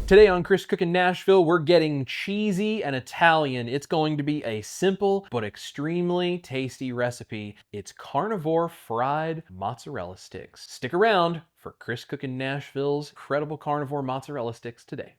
Today on Chris Cookin' Nashville, we're getting cheesy and Italian. It's going to be a simple but extremely tasty recipe. It's carnivore fried mozzarella sticks. Stick around for Chris Cookin' Nashville's incredible carnivore mozzarella sticks today.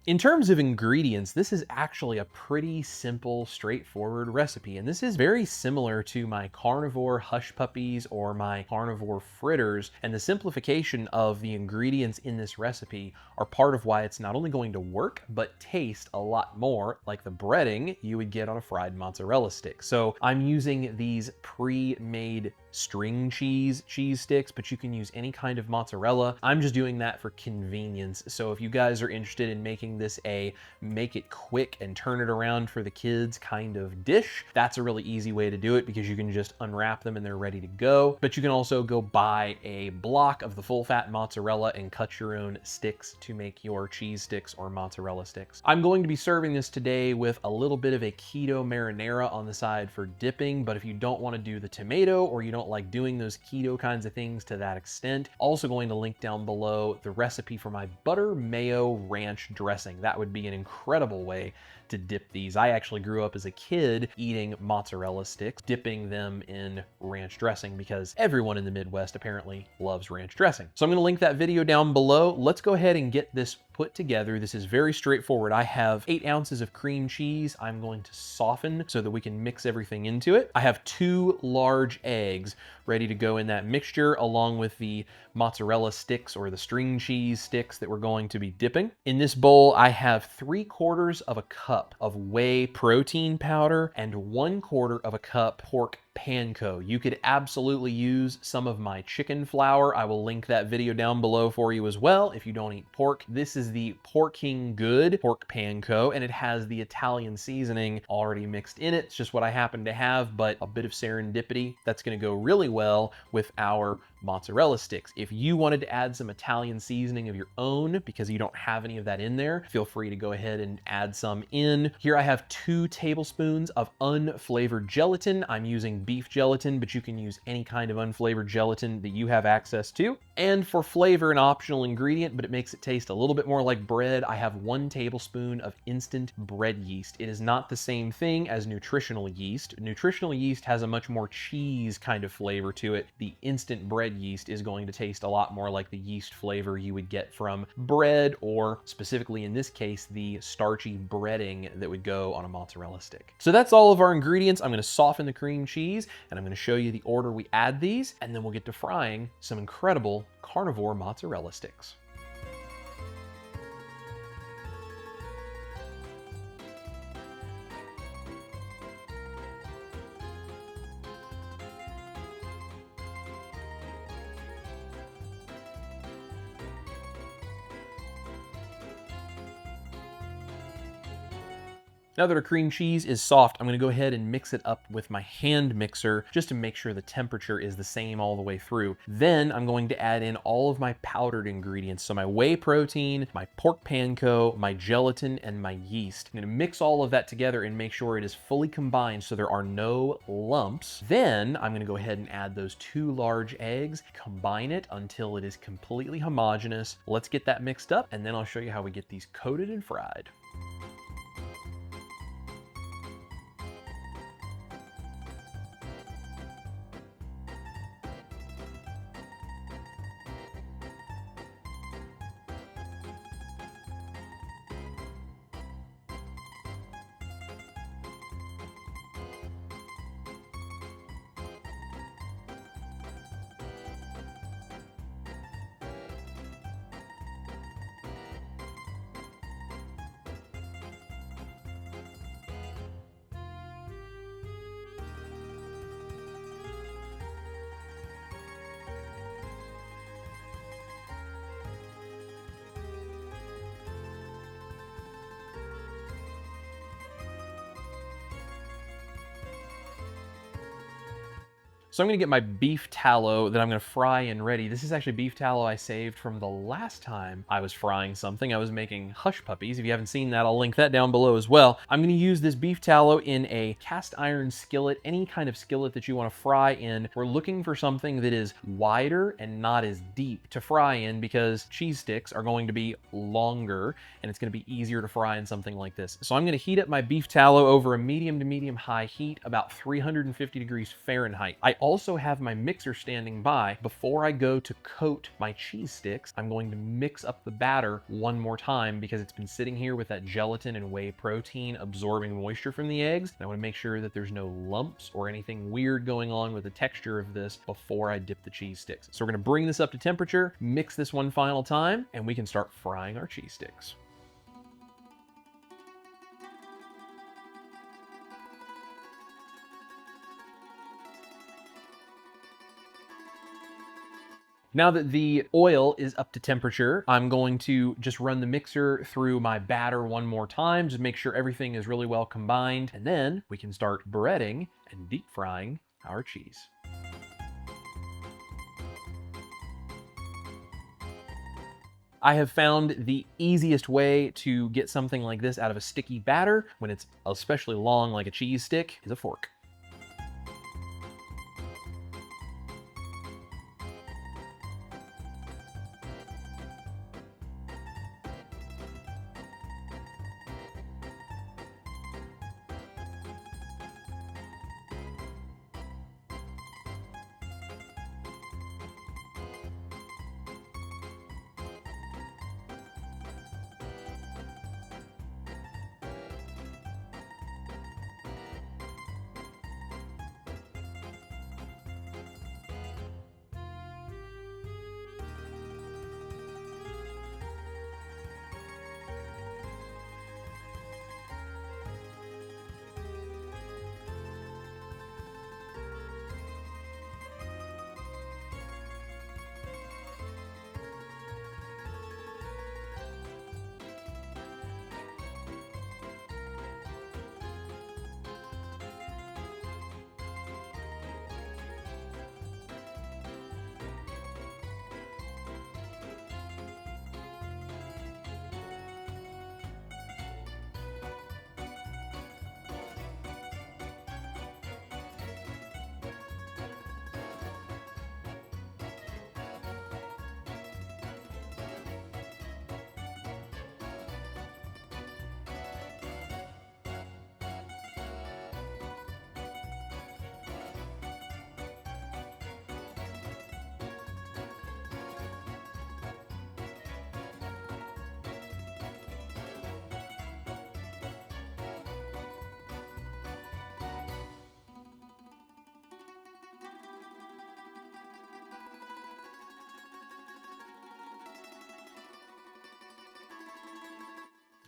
In terms of ingredients, this is actually a pretty simple, straightforward recipe, and this is very similar to my carnivore hush puppies or my carnivore fritters, and the simplification of the ingredients in this recipe are part of why it's not only going to work, but taste a lot more like the breading you would get on a fried mozzarella stick. So I'm using these pre-made string cheese sticks, but you can use any kind of mozzarella. I'm just doing that for convenience. So if you guys are interested in making this a make it quick and turn it around for the kids kind of dish, that's a really easy way to do it because you can just unwrap them and they're ready to go. But you can also go buy a block of the full fat mozzarella and cut your own sticks to make your cheese sticks or mozzarella sticks. I'm going to be serving this today with a little bit of a keto marinara on the side for dipping, but if you don't want to do the tomato or you don't like doing those keto kinds of things to that extent, also going to link down below the recipe for my butter mayo ranch dressing. That would be an incredible way to dip these. I actually grew up as a kid eating mozzarella sticks, dipping them in ranch dressing because everyone in the Midwest apparently loves ranch dressing. So I'm going to link that video down below. Let's go ahead and get this put together. This is very straightforward. I have 8 ounces of cream cheese. I'm going to soften so that we can mix everything into it. I have 2 large eggs ready to go in that mixture along with the mozzarella sticks or the string cheese sticks that we're going to be dipping. In this bowl, I have 3/4 of a cup of whey protein powder and 1/4 of a cup pork panko. You could absolutely use some of my chicken flour. I will link that video down below for you as well if you don't eat pork. This is the Porking Good pork panko, and it has the Italian seasoning already mixed in it. It's just what I happen to have, but a bit of serendipity. That's going to go really well with our mozzarella sticks. If you wanted to add some Italian seasoning of your own because you don't have any of that in there, feel free to go ahead and add some in. Here I have 2 tablespoons of unflavored gelatin. I'm using beef gelatin, but you can use any kind of unflavored gelatin that you have access to. And for flavor, an optional ingredient, but it makes it taste a little bit more like bread, I have 1 tablespoon of instant bread yeast. It is not the same thing as nutritional yeast. Nutritional yeast has a much more cheese kind of flavor to it. The instant bread yeast is going to taste a lot more like the yeast flavor you would get from bread, or specifically in this case, the starchy breading that would go on a mozzarella stick. So that's all of our ingredients. I'm going to soften the cream cheese and I'm going to show you the order we add these, and then we'll get to frying some incredible carnivore mozzarella sticks. Now that our cream cheese is soft, I'm going to go ahead and mix it up with my hand mixer just to make sure the temperature is the same all the way through. Then I'm going to add in all of my powdered ingredients. So my whey protein, my pork panko, my gelatin, and my yeast. I'm going to mix all of that together and make sure it is fully combined so there are no lumps. Then I'm going to go ahead and add those 2 large eggs, combine it until it is completely homogeneous. Let's get that mixed up, and then I'll show you how we get these coated and fried. So I'm gonna get my beef tallow that I'm gonna fry and ready. This is actually beef tallow I saved from the last time I was frying something. I was making hush puppies. If you haven't seen that, I'll link that down below as well. I'm gonna use this beef tallow in a cast iron skillet, any kind of skillet that you wanna fry in. We're looking for something that is wider and not as deep to fry in because cheese sticks are going to be longer and it's gonna be easier to fry in something like this. So I'm gonna heat up my beef tallow over a medium to medium high heat, about 350 degrees Fahrenheit. I also have my mixer standing by. Before I go to coat my cheese sticks, I'm going to mix up the batter one more time because it's been sitting here with that gelatin and whey protein absorbing moisture from the eggs. And I wanna make sure that there's no lumps or anything weird going on with the texture of this before I dip the cheese sticks. So we're gonna bring this up to temperature, mix this one final time, and we can start frying our cheese sticks. Now that the oil is up to temperature, I'm going to just run the mixer through my batter one more time, just make sure everything is really well combined, and then we can start breading and deep frying our cheese. I have found the easiest way to get something like this out of a sticky batter, when it's especially long like a cheese stick, is a fork.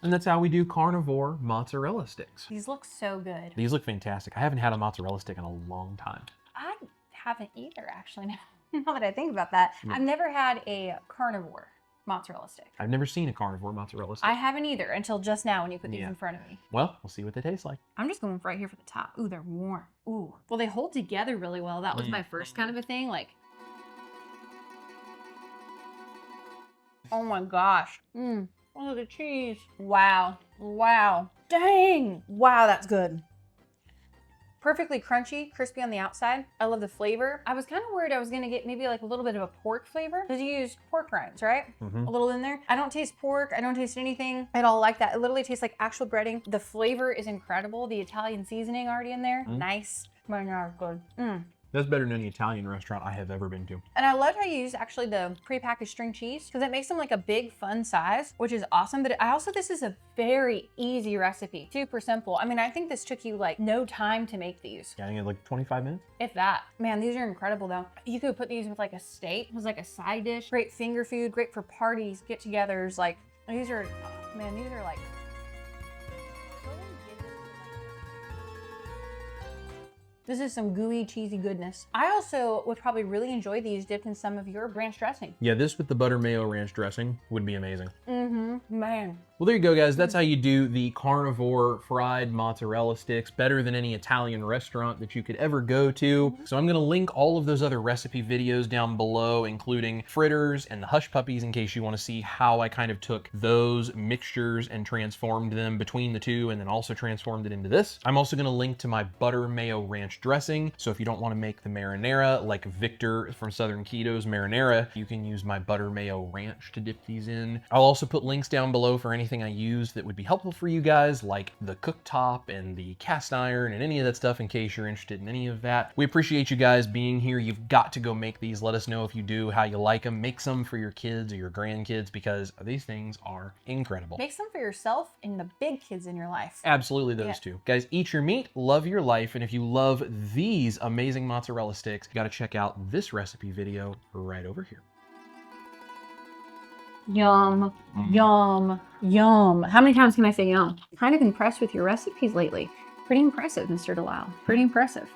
And that's how we do carnivore mozzarella sticks. These look so good. These look fantastic. I haven't had a mozzarella stick in a long time. I haven't either, actually, now that I think about that. Yeah. I've never had a carnivore mozzarella stick. I've never seen a carnivore mozzarella stick. I haven't either until just now when you put these in front of me. Well, we'll see what they taste like. I'm just going right here for the top. Ooh, they're warm. Ooh. Well, they hold together really well. That was my first kind of a thing. Like, oh my gosh. Oh, the cheese. Wow. Wow. Dang. Wow, that's good. Perfectly crunchy, crispy on the outside. I love the flavor. I was kind of worried I was gonna get maybe like a little bit of a pork flavor because you use pork rinds, right? A little in there. I don't taste pork. I don't taste anything at all like that. It literally tastes like actual breading. The flavor is incredible. The Italian seasoning already in there. Nice. But good. That's better than any Italian restaurant I have ever been to. And I love how you use actually the prepackaged string cheese because it makes them like a big fun size, which is awesome. But this is a very easy recipe, super simple. I mean, I think this took you like no time to make these. Yeah, I think it's like 25 minutes. If that. Man, these are incredible though. You could put these with like a steak. It was like a side dish. Great finger food, great for parties, get-togethers. Like these are, man, these are like, this is some gooey, cheesy goodness. I also would probably really enjoy these dipped in some of your ranch dressing. Yeah, this with the butter mayo ranch dressing would be amazing. Man. Well, there you go, guys. That's how you do the carnivore fried mozzarella sticks, better than any Italian restaurant that you could ever go to. So I'm going to link all of those other recipe videos down below, including fritters and the hush puppies, in case you want to see how I kind of took those mixtures and transformed them between the two, and then also transformed it into this. I'm also going to link to my butter mayo ranch dressing. So if you don't want to make the marinara like Victor from Southern Keto's marinara, you can use my butter mayo ranch to dip these in. I'll also put links down below for anything I use that would be helpful for you guys, like the cooktop and the cast iron and any of that stuff, in case you're interested in any of that. We appreciate you guys being here. You've got to go make these. Let us know if you do, how you like them. Make some for your kids or your grandkids, because these things are incredible. Make some for yourself and the big kids in your life. Absolutely those two. Guys, eat your meat, love your life, and if you love these amazing mozzarella sticks, you got to check out this recipe video right over here. Yum, yum, yum. How many times can I say yum? Kind of impressed with your recipes lately. Pretty impressive, Mr. Delisle. Pretty impressive.